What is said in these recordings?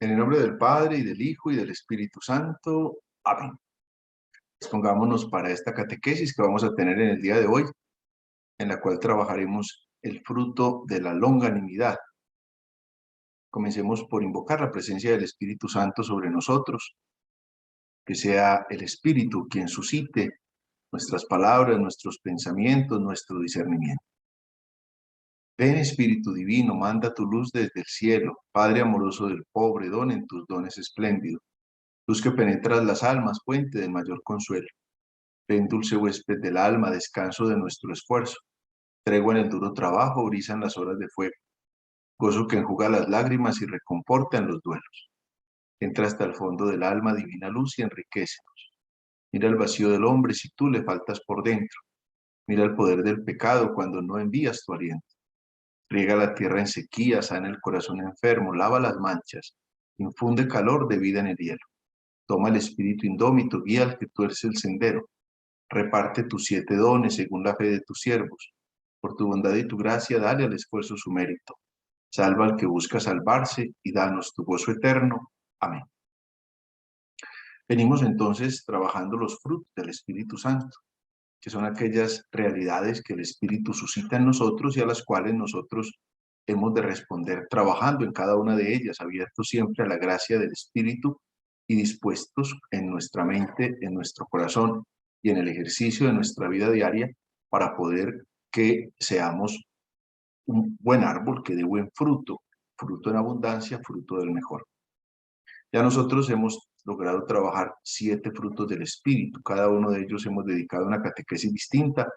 En el nombre del Padre, y del Hijo, y del Espíritu Santo. Amén. Dispongámonos para esta catequesis que vamos a tener en el día de hoy, en la cual trabajaremos el fruto de la longanimidad. Comencemos por invocar la presencia del Espíritu Santo sobre nosotros, que sea el Espíritu quien suscite nuestras palabras, nuestros pensamientos, nuestro discernimiento. Ven, Espíritu Divino, manda tu luz desde el cielo, Padre amoroso del pobre, don en tus dones espléndidos. Luz que penetras las almas, fuente del mayor consuelo. Ven, dulce huésped del alma, descanso de nuestro esfuerzo. Tregua en el duro trabajo, brisa en las horas de fuego. Gozo que enjuga las lágrimas y reconforta en los duelos. Entra hasta el fondo del alma, divina luz, y enriquecenos. Mira el vacío del hombre si tú le faltas por dentro. Mira el poder del pecado cuando no envías tu aliento. Riega la tierra en sequía, sana el corazón enfermo, lava las manchas, infunde calor de vida en el hielo. Toma el espíritu indómito, guía al que tuerce el sendero. Reparte tus 7 dones según la fe de tus siervos. Por tu bondad y tu gracia, dale al esfuerzo su mérito. Salva al que busca salvarse y danos tu gozo eterno. Amén. Venimos entonces trabajando los frutos del Espíritu Santo, que son aquellas realidades que el Espíritu suscita en nosotros y a las cuales nosotros hemos de responder trabajando en cada una de ellas, abiertos siempre a la gracia del Espíritu y dispuestos en nuestra mente, en nuestro corazón y en el ejercicio de nuestra vida diaria para poder que seamos un buen árbol que dé buen fruto, fruto en abundancia, fruto del mejor. Ya nosotros hemos logrado trabajar 7 frutos del Espíritu. Cada uno de ellos hemos dedicado una catequesis distinta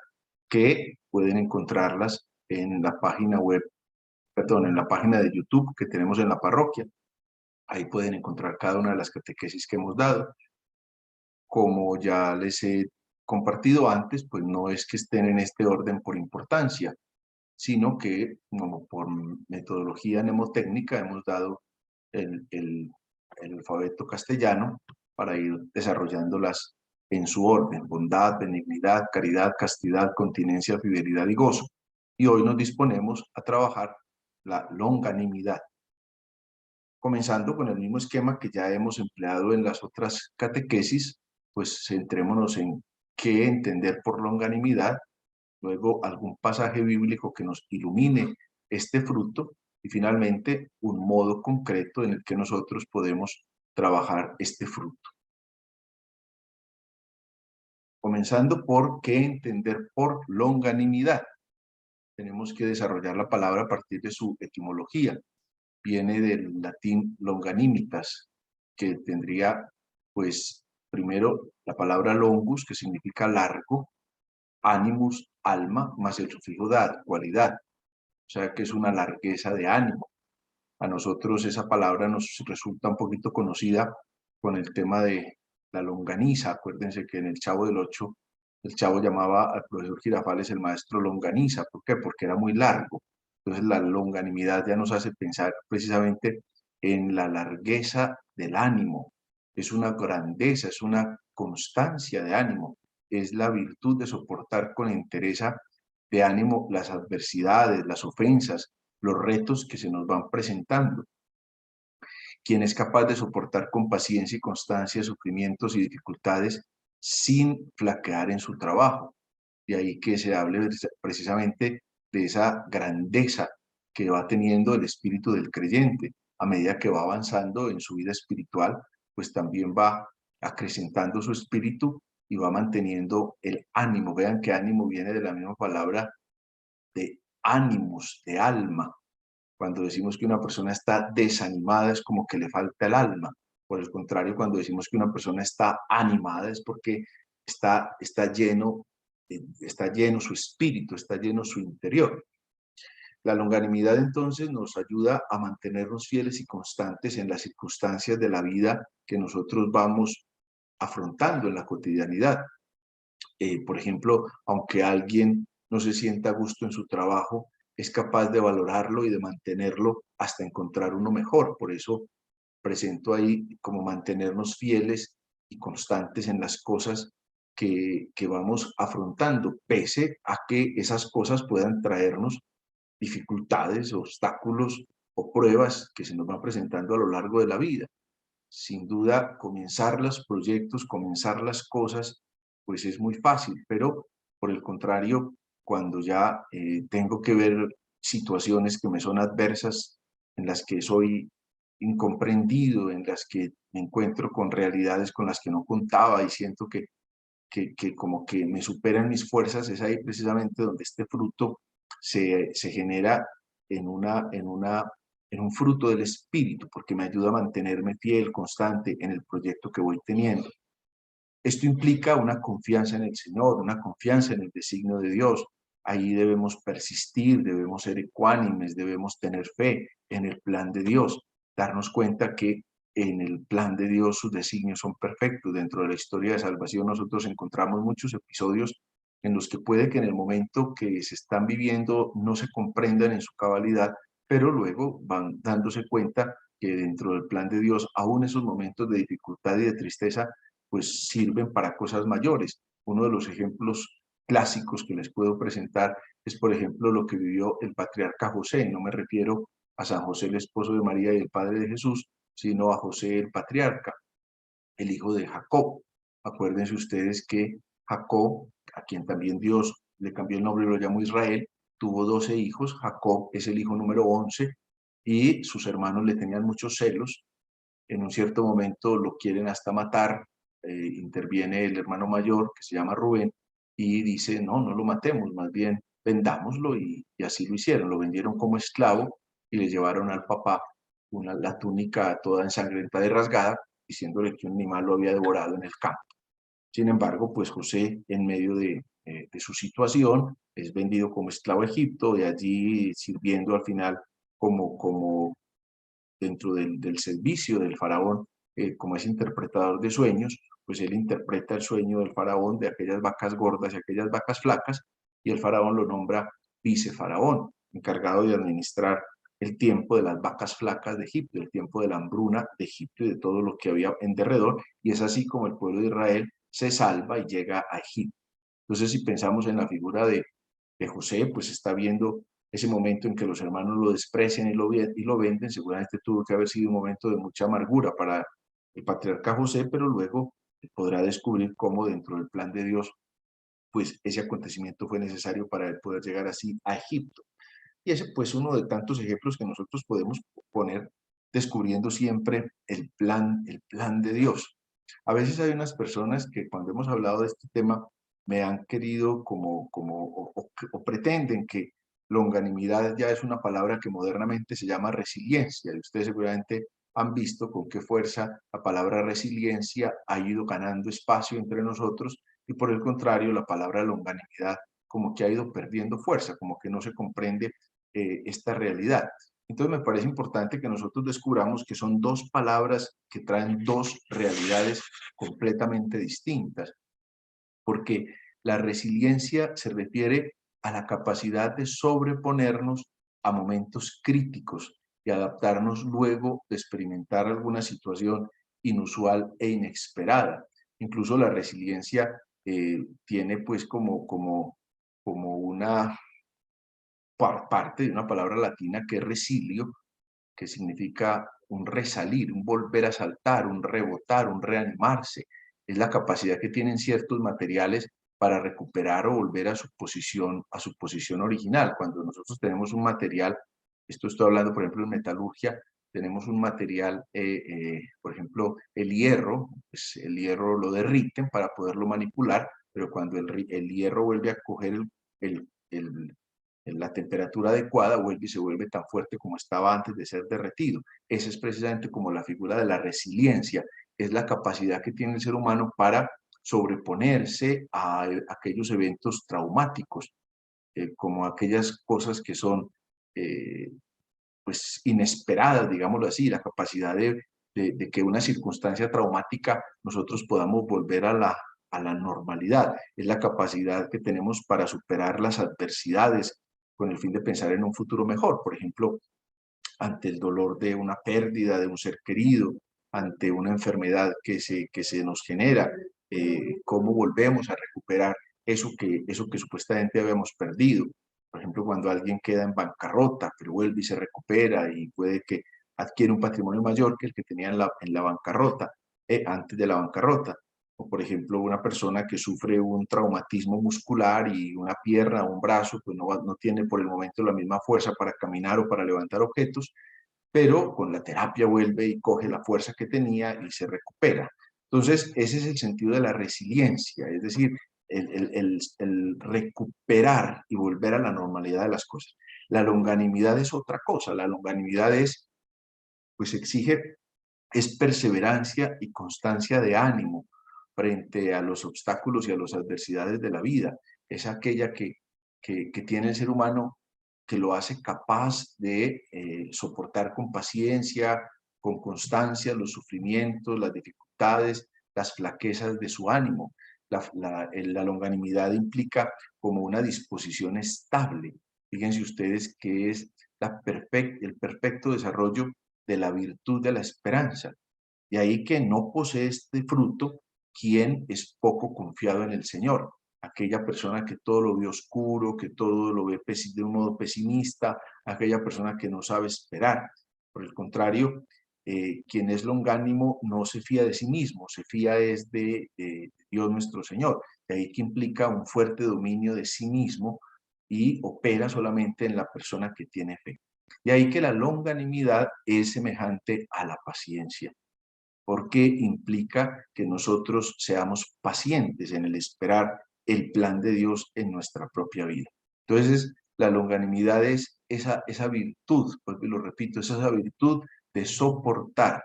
que pueden encontrarlas en la página web, perdón, en la página de YouTube que tenemos en la parroquia. Ahí pueden encontrar cada una de las catequesis que hemos dado. Como ya les he compartido antes, pues no es que estén en este orden por importancia, sino que como por metodología mnemotécnica hemos dado el alfabeto castellano para ir desarrollándolas en su orden: bondad, benignidad, caridad, castidad, continencia, fidelidad y gozo. Y hoy nos disponemos a trabajar la longanimidad, comenzando con el mismo esquema que ya hemos empleado en las otras catequesis. Pues centrémonos en qué entender por longanimidad, luego algún pasaje bíblico que nos ilumine este fruto y finalmente un modo concreto en el que nosotros podemos trabajar este fruto. Comenzando por qué entender por longanimidad. Tenemos que desarrollar la palabra a partir de su etimología. Viene del latín longanimitas, que tendría, pues, primero la palabra longus, que significa largo, animus, alma, más el sufijo dad, cualidad. O sea que es una largueza de ánimo. A nosotros esa palabra nos resulta un poquito conocida con el tema de la longaniza. Acuérdense que en el Chavo del Ocho, el Chavo llamaba al profesor Girafales el maestro longaniza. ¿Por qué? Porque era muy largo. Entonces la longanimidad ya nos hace pensar precisamente en la largueza del ánimo. Es una grandeza, es una constancia de ánimo. Es la virtud de soportar con entereza de ánimo las adversidades, las ofensas, los retos que se nos van presentando. Quien es capaz de soportar con paciencia y constancia sufrimientos y dificultades sin flaquear en su trabajo. De ahí que se hable precisamente de esa grandeza que va teniendo el espíritu del creyente. A medida que va avanzando en su vida espiritual, pues también va acrecentando su espíritu y va manteniendo el ánimo. Vean que ánimo viene de la misma palabra de ánimos, de alma. Cuando decimos que una persona está desanimada es como que le falta el alma. Por el contrario, cuando decimos que una persona está animada es porque está lleno su espíritu, está lleno su interior. La longanimidad entonces nos ayuda a mantenernos fieles y constantes en las circunstancias de la vida que nosotros vamos afrontando en la cotidianidad. Por ejemplo, aunque alguien no se sienta a gusto en su trabajo, es capaz de valorarlo y de mantenerlo hasta encontrar uno mejor. Por eso presento ahí como mantenernos fieles y constantes en las cosas que vamos afrontando, pese a que esas cosas puedan traernos dificultades, obstáculos o pruebas que se nos van presentando a lo largo de la vida. Sin duda, comenzar los proyectos, comenzar las cosas, pues es muy fácil, pero por el contrario, cuando ya tengo que ver situaciones que me son adversas, en las que soy incomprendido, en las que me encuentro con realidades con las que no contaba y siento que como que me superan mis fuerzas, es ahí precisamente donde este fruto se genera en un fruto del espíritu, porque me ayuda a mantenerme fiel, constante en el proyecto que voy teniendo. Esto implica una confianza en el Señor, una confianza en el designio de Dios. Ahí debemos persistir, debemos ser ecuánimes, debemos tener fe en el plan de Dios, darnos cuenta que en el plan de Dios sus designios son perfectos. Dentro de la historia de salvación nosotros encontramos muchos episodios en los que puede que en el momento que se están viviendo no se comprendan en su cabalidad, pero luego van dándose cuenta que dentro del plan de Dios, aún esos momentos de dificultad y de tristeza, pues sirven para cosas mayores. Uno de los ejemplos clásicos que les puedo presentar es, por ejemplo, lo que vivió el patriarca José. No me refiero a San José, el esposo de María y el padre de Jesús, sino a José el patriarca, el hijo de Jacob. Acuérdense ustedes que Jacob, a quien también Dios le cambió el nombre y lo llamó Israel, tuvo 12 hijos. Jacob es el hijo número 11 y sus hermanos le tenían muchos celos. En un cierto momento lo quieren hasta matar. Interviene el hermano mayor, que se llama Rubén, y dice, no, no lo matemos, más bien vendámoslo, y así lo hicieron. Lo vendieron como esclavo y le llevaron al papá la túnica toda ensangrentada y rasgada, diciéndole que un animal lo había devorado en el campo. Sin embargo, pues José, en medio de su situación, es vendido como esclavo a Egipto, de allí sirviendo al final como dentro del servicio del faraón, como es interpretador de sueños, pues él interpreta el sueño del faraón de aquellas vacas gordas y aquellas vacas flacas, y el faraón lo nombra vicefaraón, encargado de administrar el tiempo de las vacas flacas de Egipto, el tiempo de la hambruna de Egipto y de todo lo que había en derredor, y es así como el pueblo de Israel se salva y llega a Egipto. Entonces, si pensamos en la figura de José, pues está viendo ese momento en que los hermanos lo desprecian y lo venden. Seguramente tuvo que haber sido un momento de mucha amargura para el patriarca José, pero luego podrá descubrir cómo dentro del plan de Dios, pues ese acontecimiento fue necesario para él poder llegar así a Egipto. Y ese pues uno de tantos ejemplos que nosotros podemos poner descubriendo siempre el plan de Dios. A veces hay unas personas que cuando hemos hablado de este tema me han querido o pretenden que longanimidad ya es una palabra que modernamente se llama resiliencia. Y ustedes seguramente han visto con qué fuerza la palabra resiliencia ha ido ganando espacio entre nosotros, y por el contrario la palabra longanimidad como que ha ido perdiendo fuerza, como que no se comprende esta realidad. Entonces me parece importante que nosotros descubramos que son dos palabras que traen dos realidades completamente distintas, porque la resiliencia se refiere a la capacidad de sobreponernos a momentos críticos y adaptarnos luego de experimentar alguna situación inusual e inesperada. Incluso la resiliencia tiene pues como una parte de una palabra latina que es resilio, que significa un resalir, un volver a saltar, un rebotar, un reanimarse. Es la capacidad que tienen ciertos materiales para recuperar o volver a su posición original. Cuando nosotros tenemos un material, esto estoy hablando por ejemplo en metalurgia, tenemos un material, por ejemplo, el hierro, pues el hierro lo derriten para poderlo manipular, pero cuando el hierro vuelve a coger el, el la temperatura adecuada, vuelve y se vuelve tan fuerte como estaba antes de ser derretido. Esa es precisamente como la figura de la resiliencia, es la capacidad que tiene el ser humano para sobreponerse a aquellos eventos traumáticos, como aquellas cosas que son pues inesperadas, digámoslo así, la capacidad de que una circunstancia traumática nosotros podamos volver a la normalidad, es la capacidad que tenemos para superar las adversidades con el fin de pensar en un futuro mejor. Por ejemplo, ante el dolor de una pérdida de un ser querido, ante una enfermedad que se nos genera, cómo volvemos a recuperar eso que supuestamente habíamos perdido. Por ejemplo, cuando alguien queda en bancarrota, pero vuelve y se recupera y puede que adquiere un patrimonio mayor que el que tenía en la bancarrota, antes de la bancarrota. O por ejemplo, una persona que sufre un traumatismo muscular y una pierna o un brazo, pues no tiene por el momento la misma fuerza para caminar o para levantar objetos, pero con la terapia vuelve y coge la fuerza que tenía y se recupera. Entonces, ese es el sentido de la resiliencia, es decir, el recuperar y volver a la normalidad de las cosas. La longanimidad es otra cosa, la longanimidad es, pues exige, es perseverancia y constancia de ánimo frente a los obstáculos y a las adversidades de la vida. Es aquella que tiene el ser humano que lo hace capaz de soportar con paciencia, con constancia los sufrimientos, las dificultades, las flaquezas de su ánimo. La longanimidad implica como una disposición estable. Fíjense ustedes que es el perfecto desarrollo de la virtud de la esperanza. De ahí que no posee este fruto quien es poco confiado en el Señor. Aquella persona que todo lo ve oscuro, que todo lo ve de un modo pesimista, aquella persona que no sabe esperar. Por el contrario, quien es longánimo no se fía de sí mismo, se fía es de Dios nuestro Señor. De ahí que implica un fuerte dominio de sí mismo y opera solamente en la persona que tiene fe. De ahí que la longanimidad es semejante a la paciencia, porque implica que nosotros seamos pacientes en el esperar el plan de Dios en nuestra propia vida. Entonces, la longanimidad es esa virtud, porque lo repito, es esa virtud de soportar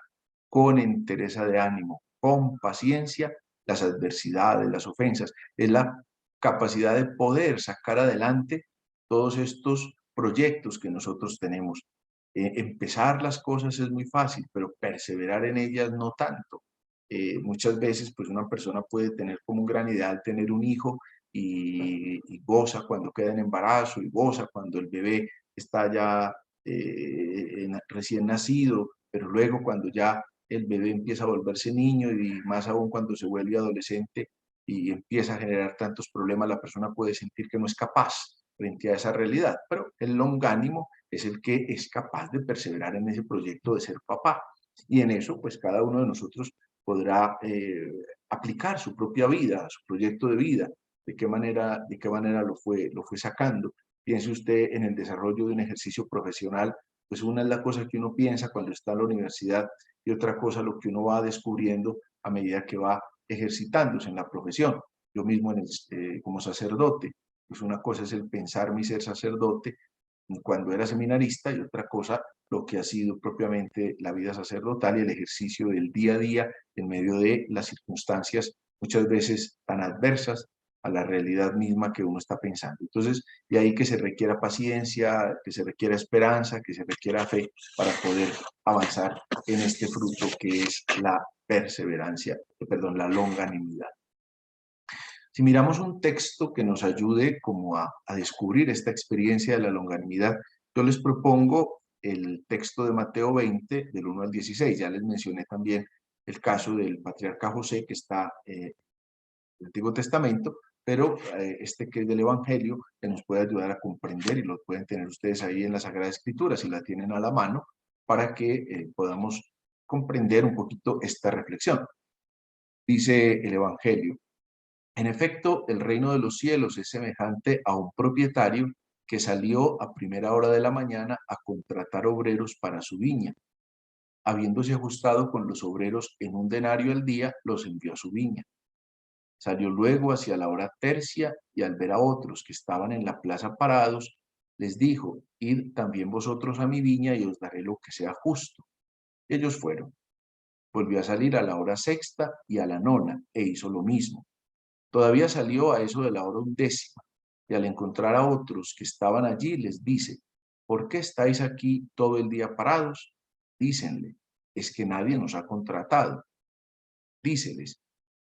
con entereza de ánimo, con paciencia, las adversidades, las ofensas. Es la capacidad de poder sacar adelante todos estos proyectos que nosotros tenemos. Empezar las cosas es muy fácil, pero perseverar en ellas no tanto. Muchas veces, pues una persona puede tener como un gran ideal tener un hijo y goza cuando queda en embarazo y goza cuando el bebé está ya recién nacido, pero luego cuando ya el bebé empieza a volverse niño y más aún cuando se vuelve adolescente y empieza a generar tantos problemas, la persona puede sentir que no es capaz frente a esa realidad, pero el longánimo es el que es capaz de perseverar en ese proyecto de ser papá. Y en eso, pues cada uno de nosotros podrá aplicar su propia vida, su proyecto de vida, de qué manera lo fue sacando. Piense usted en el desarrollo de un ejercicio profesional, pues una es la cosa que uno piensa cuando está en la universidad y otra cosa lo que uno va descubriendo a medida que va ejercitándose en la profesión. Yo mismo como sacerdote, pues una cosa es el pensar mi ser sacerdote cuando era seminarista y otra cosa lo que ha sido propiamente la vida sacerdotal y el ejercicio del día a día en medio de las circunstancias muchas veces tan adversas a la realidad misma que uno está pensando. Entonces, de ahí que se requiera paciencia, que se requiera esperanza, que se requiera fe para poder avanzar en este fruto que es la perseverancia, perdón, la longanimidad. Si miramos un texto que nos ayude como a descubrir esta experiencia de la longanimidad, yo les propongo el texto de Mateo 20, del 1 al 16. Ya les mencioné también el caso del patriarca José, que está en el Antiguo Testamento, pero este que es del Evangelio, que nos puede ayudar a comprender, y lo pueden tener ustedes ahí en la Sagrada Escritura, si la tienen a la mano, para que podamos comprender un poquito esta reflexión. Dice el Evangelio: en efecto, el reino de los cielos es semejante a un propietario que salió a primera hora de la mañana a contratar obreros para su viña. Habiéndose ajustado con los obreros en un denario al día, los envió a su viña. Salió luego hacia la hora tercia y al ver a otros que estaban en la plaza parados, les dijo: id también vosotros a mi viña y os daré lo que sea justo. Ellos fueron. Volvió a salir a la hora sexta y a la nona e hizo lo mismo. Todavía salió a eso de la hora 11:00 y al encontrar a otros que estaban allí les dice: ¿por qué estáis aquí todo el día parados? Dícenle: es que nadie nos ha contratado. Díceles: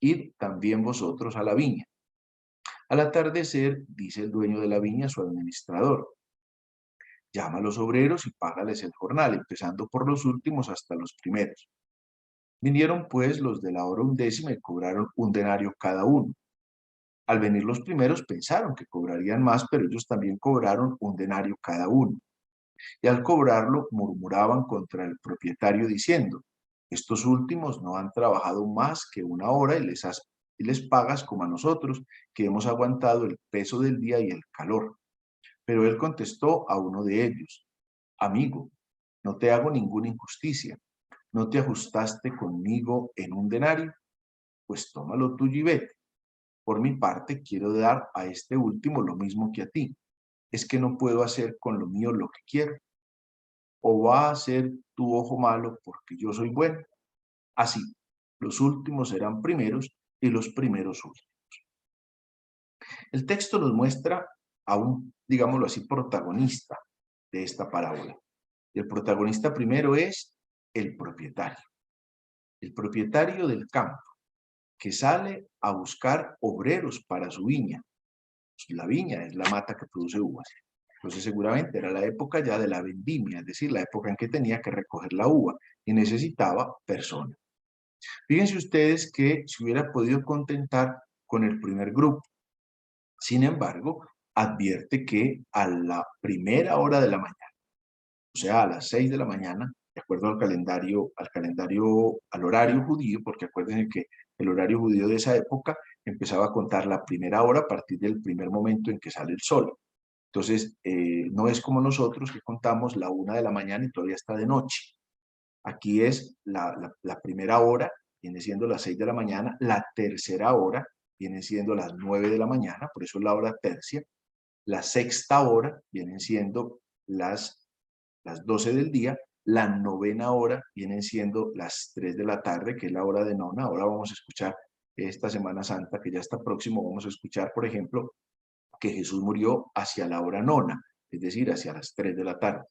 id también vosotros a la viña. Al atardecer, dice el dueño de la viña a su administrador: llama a los obreros y págales el jornal, empezando por los últimos hasta los primeros. Vinieron pues los de la hora 11:00 y cobraron un denario cada uno. Al venir los primeros pensaron que cobrarían más, pero ellos también cobraron un denario cada uno. Y al cobrarlo murmuraban contra el propietario diciendo, estos últimos no han trabajado más que una hora y les pagas como a nosotros, que hemos aguantado el peso del día y el calor. Pero él contestó a uno de ellos, amigo, no te hago ninguna injusticia. ¿No te ajustaste conmigo en un denario? Pues tómalo tuyo y vete. Por mi parte, quiero dar a este último lo mismo que a ti. Es que no puedo hacer con lo mío lo que quiero. ¿O va a ser tu ojo malo porque yo soy bueno? Así, los últimos serán primeros y los primeros últimos. El texto nos muestra a un, digámoslo así, protagonista de esta parábola. Y el protagonista primero es el propietario del campo, que sale a buscar obreros para su viña. La viña es la mata que produce uvas. Entonces seguramente era la época ya de la vendimia, es decir, la época en que tenía que recoger la uva y necesitaba personas. Fíjense ustedes que se hubiera podido contentar con el primer grupo. Sin embargo, advierte que a la primera hora de la mañana, o sea, a las 6 de la mañana, de acuerdo al horario judío, porque acuérdense que el horario judío de esa época empezaba a contar la primera hora a partir del primer momento en que sale el sol. Entonces, no es como nosotros que contamos la 1 de la mañana y todavía está de noche. Aquí es la primera hora, viene siendo las 6 de la mañana, la tercera hora viene siendo las 9 de la mañana, por eso es la hora tercia, la sexta hora vienen siendo las 12 del día, la novena hora vienen siendo las 3 de la tarde, que es la hora de nona. Ahora vamos a escuchar esta Semana Santa, que ya está próximo, vamos a escuchar, por ejemplo, que Jesús murió hacia la hora nona, es decir, hacia las 3 de la tarde.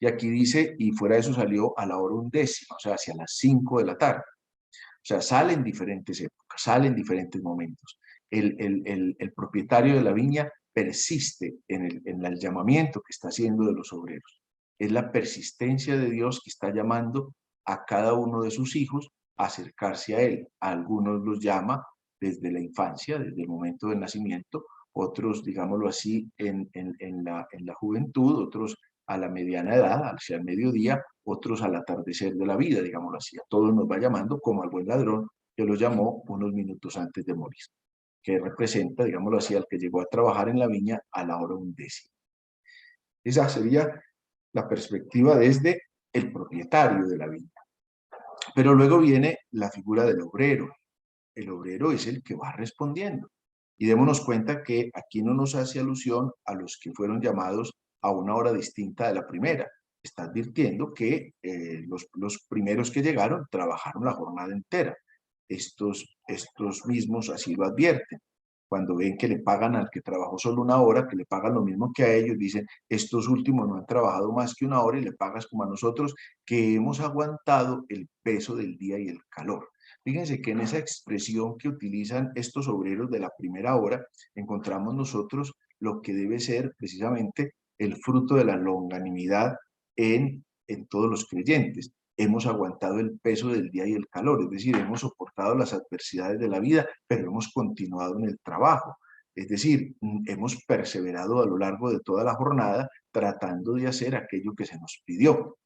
Y aquí dice, y fuera de eso salió a la hora undécima, o sea, hacia las 5 de la tarde. O sea, sale en diferentes épocas, sale en diferentes momentos. El propietario de la viña persiste en el llamamiento que está haciendo de los obreros. Es la persistencia de Dios que está llamando a cada uno de sus hijos a acercarse a Él. A algunos los llama desde la infancia, desde el momento del nacimiento, otros, digámoslo así, en la juventud, otros a la mediana edad, hacia el mediodía, otros al atardecer de la vida, digámoslo así. A todos nos va llamando como al buen ladrón que lo llamó unos minutos antes de morir, que representa, digámoslo así, al que llegó a trabajar en la viña a la hora undécima. Esa sería la perspectiva desde el propietario de la viña. Pero luego viene la figura del obrero. El obrero es el que va respondiendo. Y démonos cuenta que aquí no nos hace alusión a los que fueron llamados a una hora distinta de la primera. Está advirtiendo que los primeros que llegaron trabajaron la jornada entera. Estos mismos así lo advierten. Cuando ven que le pagan al que trabajó solo una hora, que le pagan lo mismo que a ellos, dicen, estos últimos no han trabajado más que una hora y le pagas como a nosotros, que hemos aguantado el peso del día y el calor. Fíjense que en esa expresión que utilizan estos obreros de la primera hora, encontramos nosotros lo que debe ser precisamente el fruto de la longanimidad en todos los creyentes. Hemos aguantado el peso del día y el calor, es decir, hemos soportado las adversidades de la vida, pero hemos continuado en el trabajo. Es decir, hemos perseverado a lo largo de toda la jornada tratando de hacer aquello que se nos pidió.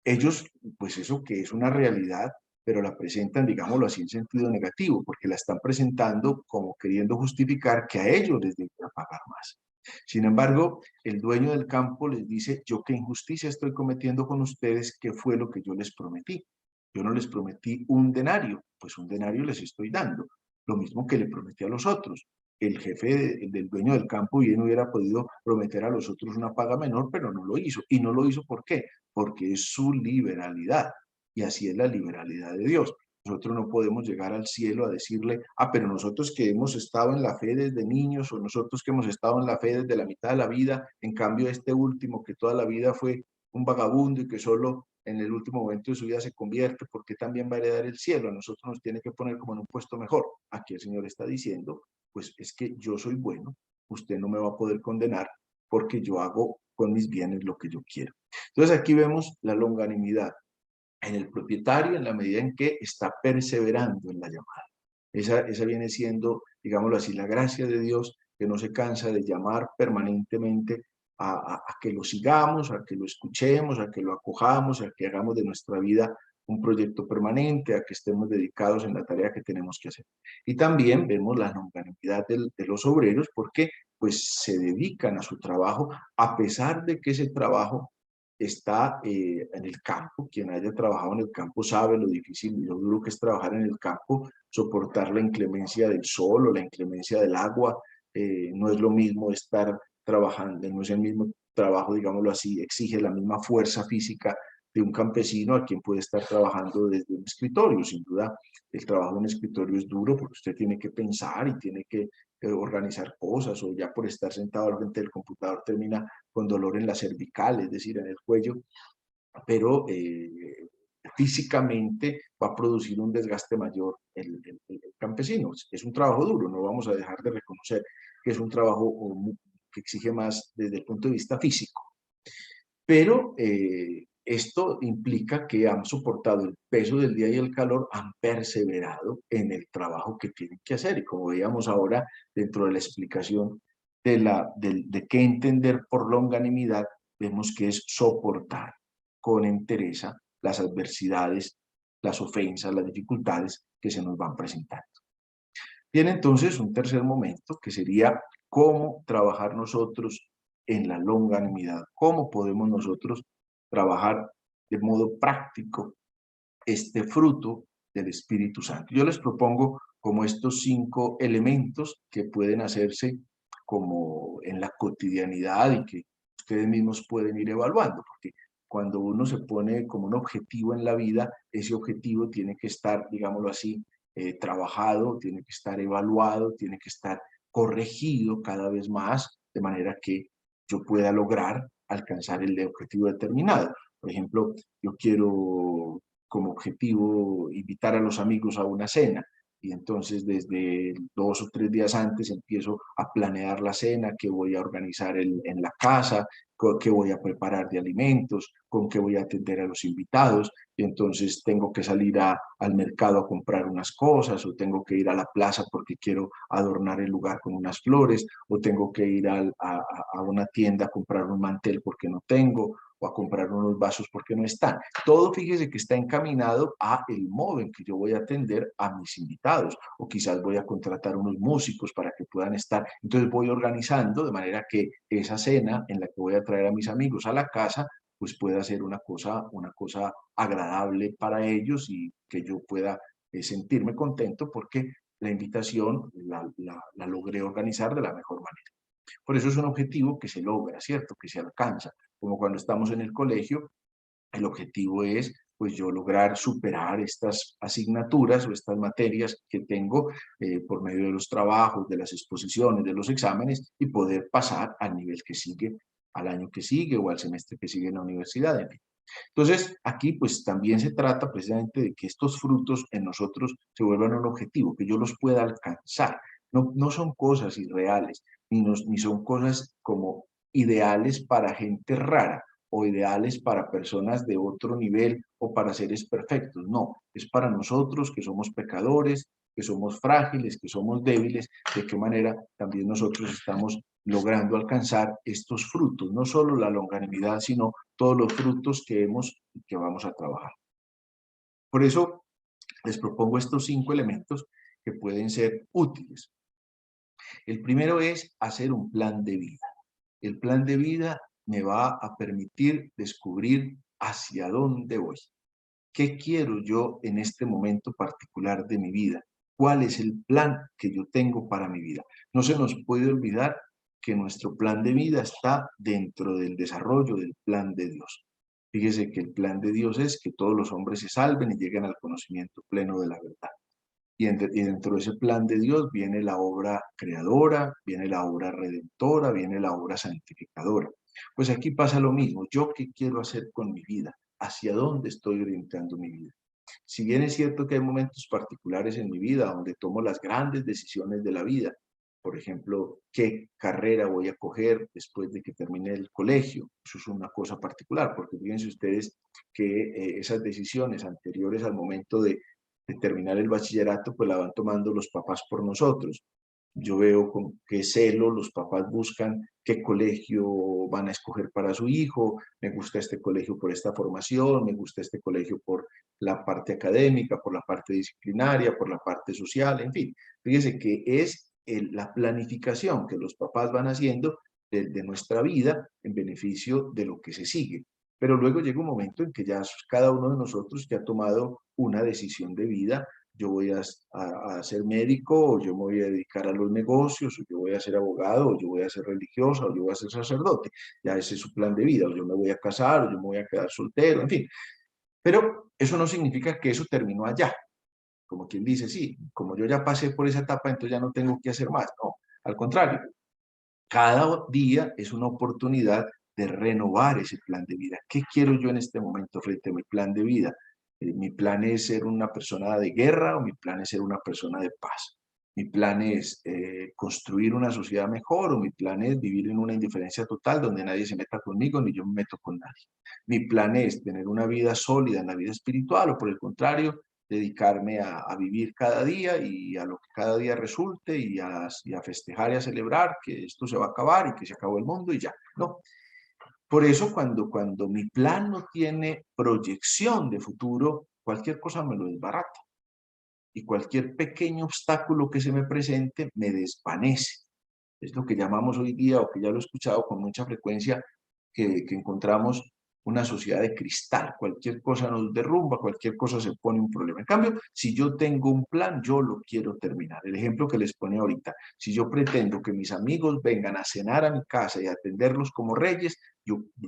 Ellos, pues eso que es una realidad, pero la presentan, digámoslo así, en sentido negativo, porque la están presentando como queriendo justificar que a ellos les debería pagar más. Sin embargo, el dueño del campo les dice, yo qué injusticia estoy cometiendo con ustedes, ¿qué fue lo que yo les prometí? Yo no les prometí un denario, pues un denario les estoy dando, lo mismo que le prometí a los otros. El jefe del dueño del campo bien hubiera podido prometer a los otros una paga menor, pero no lo hizo. ¿Y no lo hizo por qué? Porque es su liberalidad. Y así es la liberalidad de Dios. Nosotros no podemos llegar al cielo a decirle, pero nosotros que hemos estado en la fe desde niños o nosotros que hemos estado en la fe desde la mitad de la vida, en cambio este último que toda la vida fue un vagabundo y que solo en el último momento de su vida se convierte, porque también va a heredar el cielo. A nosotros nos tiene que poner como en un puesto mejor. Aquí el Señor está diciendo, pues es que yo soy bueno, usted no me va a poder condenar porque yo hago con mis bienes lo que yo quiero. Entonces aquí vemos la longanimidad en el propietario en la medida en que está perseverando en la llamada. Esa viene siendo, digámoslo así, la gracia de Dios, que no se cansa de llamar permanentemente a que lo sigamos, a que lo escuchemos, a que lo acojamos, a que hagamos de nuestra vida un proyecto permanente, a que estemos dedicados en la tarea que tenemos que hacer. Y también vemos la longanimidad de los obreros porque pues se dedican a su trabajo a pesar de que ese trabajo está en el campo. Quien haya trabajado en el campo sabe lo difícil y lo duro que es trabajar en el campo, soportar la inclemencia del sol o la inclemencia del agua. No es lo mismo estar trabajando, no es el mismo trabajo, digámoslo así, exige la misma fuerza física de un campesino a quien puede estar trabajando desde un escritorio. Sin duda, el trabajo en un escritorio es duro porque usted tiene que pensar y tiene que organizar cosas, o ya por estar sentado al frente del computador termina con dolor en la cervical, es decir, en el cuello, pero físicamente va a producir un desgaste mayor el campesino. Es un trabajo duro, no vamos a dejar de reconocer que es un trabajo que exige más desde el punto de vista físico. Pero esto implica que han soportado el peso del día y el calor, han perseverado en el trabajo que tienen que hacer. Y como veíamos ahora, dentro de la explicación de qué entender por longanimidad, vemos que es soportar con entereza las adversidades, las ofensas, las dificultades que se nos van presentando. Tiene entonces un tercer momento que sería cómo trabajar nosotros en la longanimidad, cómo podemos nosotros trabajar de modo práctico este fruto del Espíritu Santo. Yo les propongo como estos 5 elementos que pueden hacerse como en la cotidianidad y que ustedes mismos pueden ir evaluando, porque cuando uno se pone como un objetivo en la vida, ese objetivo tiene que estar, digámoslo así, trabajado, tiene que estar evaluado, tiene que estar corregido cada vez más, de manera que yo pueda lograr alcanzar el objetivo determinado. Por ejemplo, yo quiero como objetivo invitar a los amigos a una cena. Y entonces desde 2 o 3 días antes empiezo a planear la cena, qué voy a organizar en la casa, qué voy a preparar de alimentos, con qué voy a atender a los invitados. Y entonces tengo que salir al mercado a comprar unas cosas, o tengo que ir a la plaza porque quiero adornar el lugar con unas flores, o tengo que ir a una tienda a comprar un mantel porque no tengo, o a comprar unos vasos porque no están. Todo, fíjese que está encaminado a el modo en que yo voy a atender a mis invitados, o quizás voy a contratar unos músicos para que puedan estar. Entonces voy organizando de manera que esa cena en la que voy a traer a mis amigos a la casa, pues pueda ser una cosa agradable para ellos y que yo pueda sentirme contento porque la invitación la logré organizar de la mejor manera. Por eso es un objetivo que se logra, ¿cierto? Que se alcanza. Como cuando estamos en el colegio, el objetivo es, pues yo lograr superar estas asignaturas o estas materias que tengo por medio de los trabajos, de las exposiciones, de los exámenes y poder pasar al nivel que sigue, al año que sigue o al semestre que sigue en la universidad. Entonces, aquí pues también se trata precisamente de que estos frutos en nosotros se vuelvan un objetivo, que yo los pueda alcanzar. No son cosas irreales, ni son cosas como ideales para gente rara o ideales para personas de otro nivel o para seres perfectos. No, es para nosotros que somos pecadores, que somos frágiles, que somos débiles, de qué manera también nosotros estamos logrando alcanzar estos frutos, no solo la longanimidad, sino todos los frutos que hemos y que vamos a trabajar. Por eso les propongo estos 5 elementos que pueden ser útiles. El primero es hacer un plan de vida. El plan de vida me va a permitir descubrir hacia dónde voy. ¿Qué quiero yo en este momento particular de mi vida? ¿Cuál es el plan que yo tengo para mi vida? No se nos puede olvidar que nuestro plan de vida está dentro del desarrollo del plan de Dios. Fíjese que el plan de Dios es que todos los hombres se salven y lleguen al conocimiento pleno de la verdad. Y dentro de ese plan de Dios viene la obra creadora, viene la obra redentora, viene la obra santificadora. Pues aquí pasa lo mismo. ¿Yo qué quiero hacer con mi vida? ¿Hacia dónde estoy orientando mi vida? Si bien es cierto que hay momentos particulares en mi vida donde tomo las grandes decisiones de la vida, por ejemplo, qué carrera voy a coger después de que termine el colegio, eso es una cosa particular, porque fíjense ustedes que esas decisiones anteriores al momento de de terminar el bachillerato, pues la van tomando los papás por nosotros. Yo veo con qué celo los papás buscan qué colegio van a escoger para su hijo. Me gusta este colegio por esta formación, me gusta este colegio por la parte académica, por la parte disciplinaria, por la parte social, en fin. Fíjese que es la planificación que los papás van haciendo de nuestra vida en beneficio de lo que se sigue. Pero luego llega un momento en que ya cada uno de nosotros ya ha tomado una decisión de vida. Yo voy a ser médico, o yo me voy a dedicar a los negocios, o yo voy a ser abogado, o yo voy a ser religiosa, o yo voy a ser sacerdote. Ya ese es su plan de vida, o yo me voy a casar, o yo me voy a quedar soltero, en fin. Pero eso no significa que eso terminó allá. Como quien dice, sí, como yo ya pasé por esa etapa, entonces ya no tengo que hacer más. No, al contrario, cada día es una oportunidad de renovar ese plan de vida. ¿Qué quiero yo en este momento frente a mi plan de vida? ¿Mi plan es ser una persona de guerra o mi plan es ser una persona de paz? ¿Mi plan es construir una sociedad mejor o mi plan es vivir en una indiferencia total donde nadie se meta conmigo ni yo me meto con nadie? ¿Mi plan es tener una vida sólida en la vida espiritual o por el contrario, dedicarme a vivir cada día y a lo que cada día resulte y a festejar y a celebrar que esto se va a acabar y que se acabó el mundo y ya? No. Por eso cuando mi plan no tiene proyección de futuro, cualquier cosa me lo desbarata y cualquier pequeño obstáculo que se me presente me desvanece. Es lo que llamamos hoy día, o que ya lo he escuchado con mucha frecuencia, que encontramos una sociedad de cristal. Cualquier cosa nos derrumba, cualquier cosa se pone un problema. En cambio, si yo tengo un plan, yo lo quiero terminar. El ejemplo que les pone ahorita, si yo pretendo que mis amigos vengan a cenar a mi casa y atenderlos como reyes,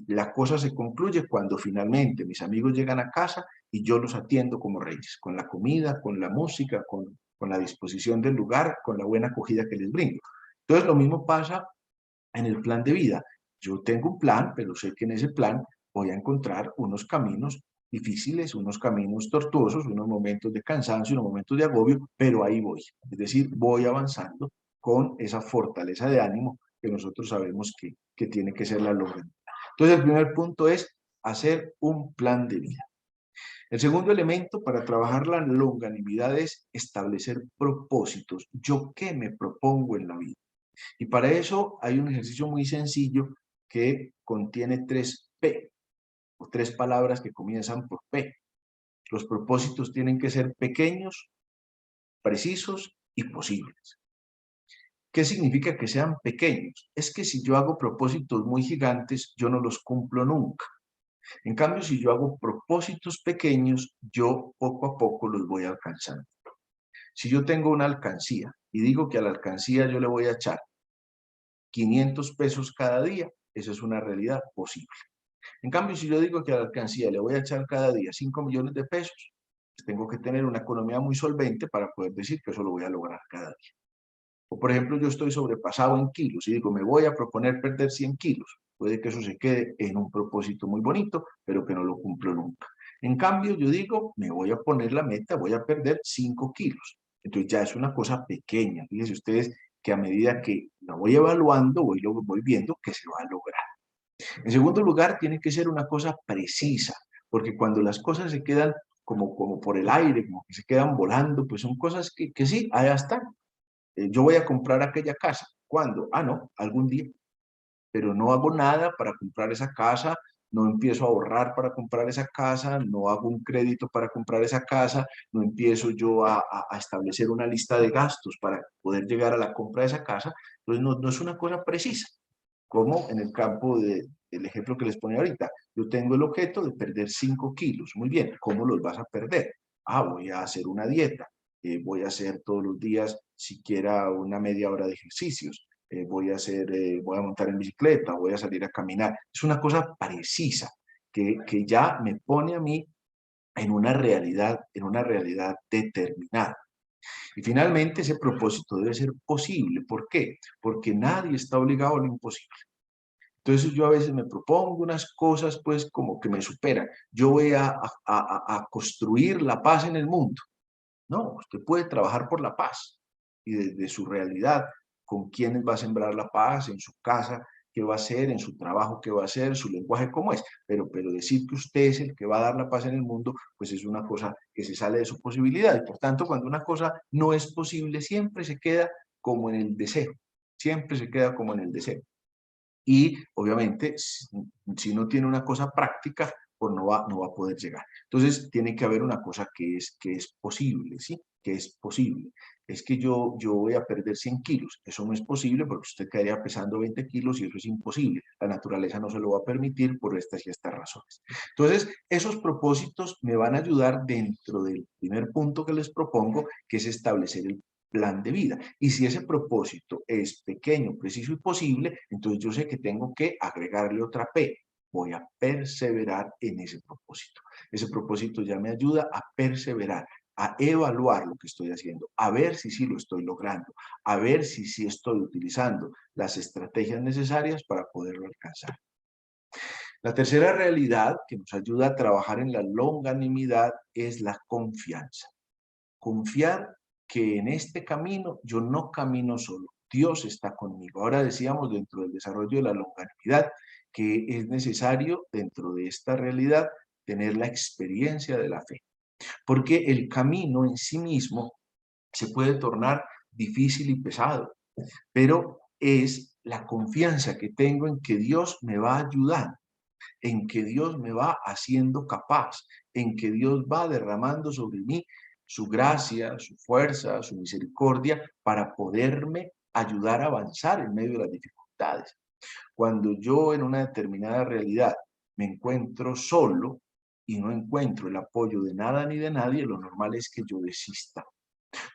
la cosa se concluye cuando finalmente mis amigos llegan a casa y yo los atiendo como reyes, con la comida, con la música, con la disposición del lugar, con la buena acogida que les brindo. Entonces, lo mismo pasa en el plan de vida. Yo tengo un plan, pero sé que en ese plan voy a encontrar unos caminos difíciles, unos caminos tortuosos, unos momentos de cansancio, unos momentos de agobio, pero ahí voy. Es decir, voy avanzando con esa fortaleza de ánimo que nosotros sabemos que tiene que ser la longanimidad. Entonces, el primer punto es hacer un plan de vida. El segundo elemento para trabajar la longanimidad es establecer propósitos. ¿Yo qué me propongo en la vida? Y para eso hay un ejercicio muy sencillo que contiene 3P, o 3 palabras que comienzan por P. Los propósitos tienen que ser pequeños, precisos y posibles. ¿Qué significa que sean pequeños? Es que si yo hago propósitos muy gigantes, yo no los cumplo nunca. En cambio, si yo hago propósitos pequeños, yo poco a poco los voy alcanzando. Si yo tengo una alcancía y digo que a la alcancía yo le voy a echar 500 pesos cada día, eso es una realidad posible. En cambio, si yo digo que a la alcancía le voy a echar cada día 5 millones de pesos, pues tengo que tener una economía muy solvente para poder decir que eso lo voy a lograr cada día. O por ejemplo, yo estoy sobrepasado en kilos y digo, me voy a proponer perder 100 kilos. Puede que eso se quede en un propósito muy bonito, pero que no lo cumplo nunca. En cambio, yo digo, me voy a poner la meta, voy a perder 5 kilos. Entonces ya es una cosa pequeña. Fíjense ustedes que a medida que la voy evaluando, voy viendo que se va a lograr. En segundo lugar, tiene que ser una cosa precisa, porque cuando las cosas se quedan como por el aire, como que se quedan volando, pues son cosas que sí, allá están. Yo voy a comprar aquella casa. ¿Cuándo? Ah, no, algún día. Pero no hago nada para comprar esa casa, no empiezo a ahorrar para comprar esa casa, no hago un crédito para comprar esa casa, no empiezo yo a establecer una lista de gastos para poder llegar a la compra de esa casa. Entonces no es una cosa precisa. Como en el campo del ejemplo que les ponía ahorita, yo tengo el objeto de perder 5 kilos. Muy bien, ¿cómo los vas a perder? Ah, voy a hacer una dieta, voy a hacer todos los días siquiera una media hora de ejercicios, voy a montar en bicicleta, voy a salir a caminar. Es una cosa precisa que ya me pone a mí en una realidad determinada. Y finalmente ese propósito debe ser posible. ¿Por qué? Porque nadie está obligado a lo imposible. Entonces yo a veces me propongo unas cosas pues como que me superan. Yo voy a construir la paz en el mundo. No, usted puede trabajar por la paz y desde su realidad, con quiénes va a sembrar la paz en su casa, qué va a hacer, en su trabajo qué va a hacer, su lenguaje cómo es, pero decir que usted es el que va a dar la paz en el mundo, pues es una cosa que se sale de su posibilidad. Y por tanto, cuando una cosa no es posible, siempre se queda como en el deseo, siempre se queda como en el deseo. Y obviamente, si no tiene una cosa práctica, pues no va a poder llegar. Entonces, tiene que haber una cosa que es posible, ¿sí? Que es posible. Es que yo voy a perder 100 kilos. Eso no es posible porque usted quedaría pesando 20 kilos y eso es imposible. La naturaleza no se lo va a permitir por estas y estas razones. Entonces, esos propósitos me van a ayudar dentro del primer punto que les propongo, que es establecer el plan de vida. Y si ese propósito es pequeño, preciso y posible, entonces yo sé que tengo que agregarle otra P. Voy a perseverar en ese propósito. Ese propósito ya me ayuda a perseverar, a evaluar lo que estoy haciendo, a ver si sí lo estoy logrando, a ver si sí estoy utilizando las estrategias necesarias para poderlo alcanzar. La tercera realidad que nos ayuda a trabajar en la longanimidad es la confianza. Confiar que en este camino yo no camino solo, Dios está conmigo. Ahora decíamos dentro del desarrollo de la longanimidad que es necesario dentro de esta realidad tener la experiencia de la fe, porque el camino en sí mismo se puede tornar difícil y pesado, pero es la confianza que tengo en que Dios me va ayudando, en que Dios me va haciendo capaz, en que Dios va derramando sobre mí su gracia, su fuerza, su misericordia para poderme ayudar a avanzar en medio de las dificultades. Cuando yo en una determinada realidad me encuentro solo y no encuentro el apoyo de nada ni de nadie, lo normal es que yo desista.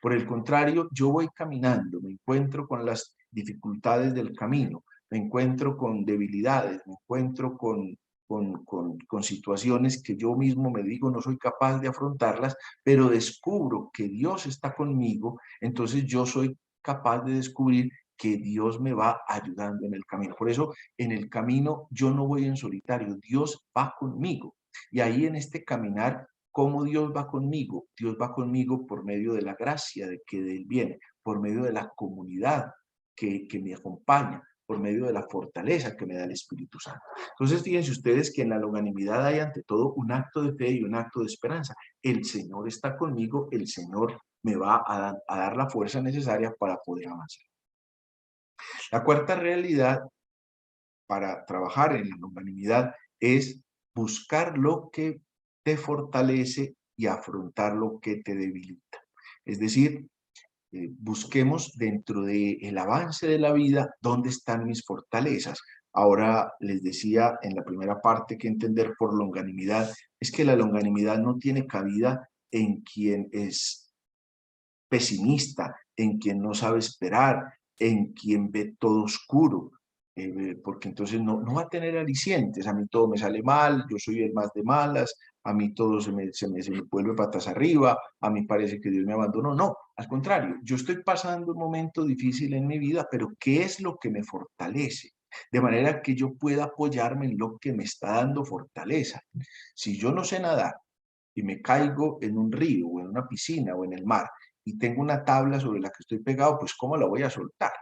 Por el contrario, yo voy caminando, me encuentro con las dificultades del camino, me encuentro con debilidades, me encuentro con situaciones que yo mismo me digo no soy capaz de afrontarlas, pero descubro que Dios está conmigo, entonces yo soy capaz de descubrir que Dios me va ayudando en el camino. Por eso, en el camino yo no voy en solitario, Dios va conmigo. Y ahí en este caminar, ¿cómo Dios va conmigo? Dios va conmigo por medio de la gracia de que de Él viene, por medio de la comunidad que me acompaña, por medio de la fortaleza que me da el Espíritu Santo. Entonces, fíjense ustedes que en la longanimidad hay ante todo un acto de fe y un acto de esperanza. El Señor está conmigo, el Señor me va a dar la fuerza necesaria para poder avanzar. La cuarta realidad para trabajar en la longanimidad es buscar lo que te fortalece y afrontar lo que te debilita. Es decir, busquemos dentro del avance de la vida dónde están mis fortalezas. Ahora les decía en la primera parte que entender por longanimidad es que la longanimidad no tiene cabida en quien es pesimista, en quien no sabe esperar, en quien ve todo oscuro, porque entonces no va a tener alicientes. A mí todo me sale mal, yo soy el más de malas, a mí todo se me vuelve patas arriba, a mí parece que Dios me abandonó. No, al contrario, yo estoy pasando un momento difícil en mi vida, pero ¿qué es lo que me fortalece? De manera que yo pueda apoyarme en lo que me está dando fortaleza. Si yo no sé nadar y me caigo en un río o en una piscina o en el mar y tengo una tabla sobre la que estoy pegado, pues ¿cómo la voy a soltar?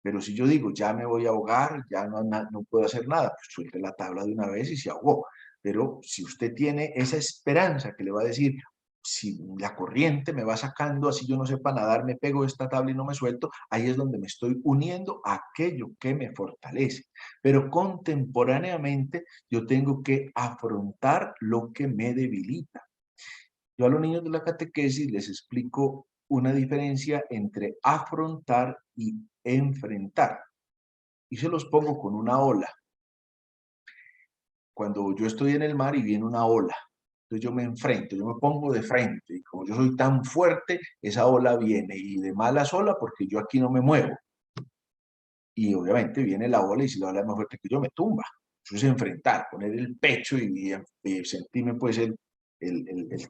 Pero si yo digo, ya me voy a ahogar, ya no puedo hacer nada, pues suelte la tabla de una vez y se ahogó. Pero si usted tiene esa esperanza que le va a decir, si la corriente me va sacando, así yo no sepa nadar, me pego esta tabla y no me suelto, ahí es donde me estoy uniendo a aquello que me fortalece. Pero contemporáneamente yo tengo que afrontar lo que me debilita. Yo a los niños de la catequesis les explico una diferencia entre afrontar y enfrentar. Y se los pongo con una ola. Cuando yo estoy en el mar y viene una ola, entonces yo me enfrento, yo me pongo de frente. Y como yo soy tan fuerte, esa ola viene y de mala ola porque yo aquí no me muevo. Y obviamente viene la ola y si la ola es más fuerte que yo, me tumba. Eso es enfrentar, poner el pecho y sentirme pues el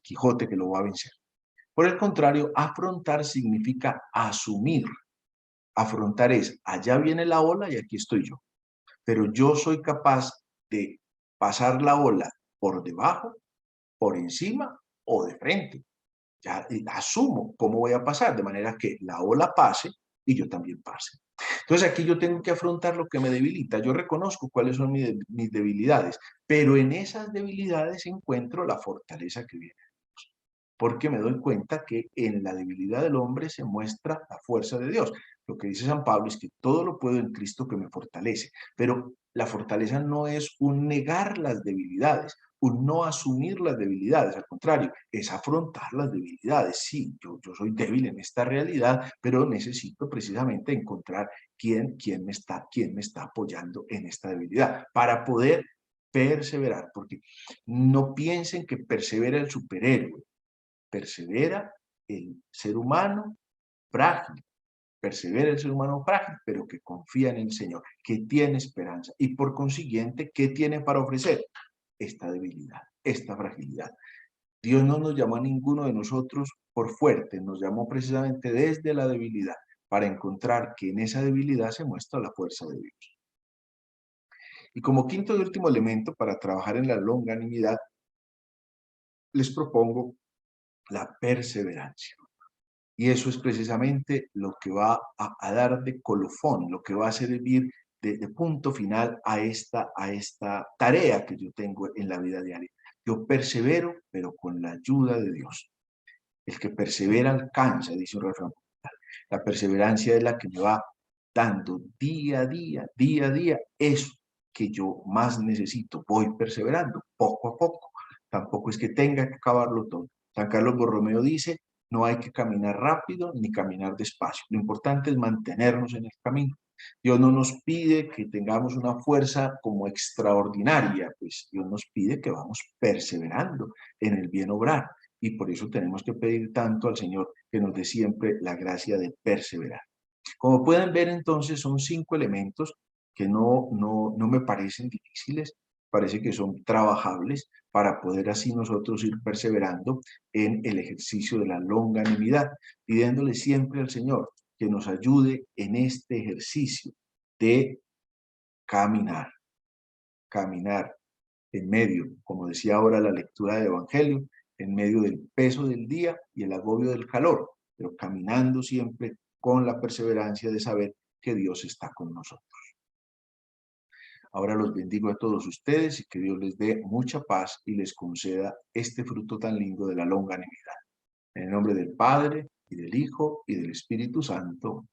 Quijote que lo va a vencer. Por el contrario, afrontar significa asumir. Afrontar es, allá viene la ola y aquí estoy yo. Pero yo soy capaz de pasar la ola por debajo, por encima o de frente. Ya asumo cómo voy a pasar, de manera que la ola pase, y yo también pase. Entonces aquí yo tengo que afrontar lo que me debilita. Yo reconozco cuáles son mis debilidades, pero en esas debilidades encuentro la fortaleza que viene. Porque me doy cuenta que en la debilidad del hombre se muestra la fuerza de Dios. Lo que dice San Pablo es que todo lo puedo en Cristo que me fortalece, pero la fortaleza no es un negar las debilidades, un no asumir las debilidades, al contrario, es afrontar las debilidades. Sí, yo soy débil en esta realidad, pero necesito precisamente encontrar quién me está apoyando en esta debilidad para poder perseverar, porque no piensen que persevera el superhéroe, persevera el ser humano frágil, persevera el ser humano frágil, pero que confía en el Señor, que tiene esperanza y por consiguiente, ¿qué tiene para ofrecer? Esta debilidad, esta fragilidad. Dios no nos llamó a ninguno de nosotros por fuerte, nos llamó precisamente desde la debilidad, para encontrar que en esa debilidad se muestra la fuerza de Dios. Y como quinto y último elemento para trabajar en la longanimidad, les propongo la perseverancia. Y eso es precisamente lo que va a dar de colofón, lo que va a servir de punto final a esta tarea que yo tengo en la vida diaria. Yo persevero, pero con la ayuda de Dios. El que persevera alcanza, dice un refrán. La perseverancia es la que me va dando día a día, eso que yo más necesito. Voy perseverando poco a poco. Tampoco es que tenga que acabarlo todo. San Carlos Borromeo dice, no hay que caminar rápido ni caminar despacio. Lo importante es mantenernos en el camino. Dios no nos pide que tengamos una fuerza como extraordinaria, pues Dios nos pide que vamos perseverando en el bien obrar. Y por eso tenemos que pedir tanto al Señor que nos dé siempre la gracia de perseverar. Como pueden ver, entonces, son 5 elementos que no me parecen difíciles, parece que son trabajables para poder así nosotros ir perseverando en el ejercicio de la longanimidad, pidiéndole siempre al Señor que nos ayude en este ejercicio de caminar, caminar en medio, como decía ahora la lectura del Evangelio, en medio del peso del día y el agobio del calor, pero caminando siempre con la perseverancia de saber que Dios está con nosotros. Ahora los bendigo a todos ustedes y que Dios les dé mucha paz y les conceda este fruto tan lindo de la longanimidad. En el nombre del Padre, y del Hijo, y del Espíritu Santo.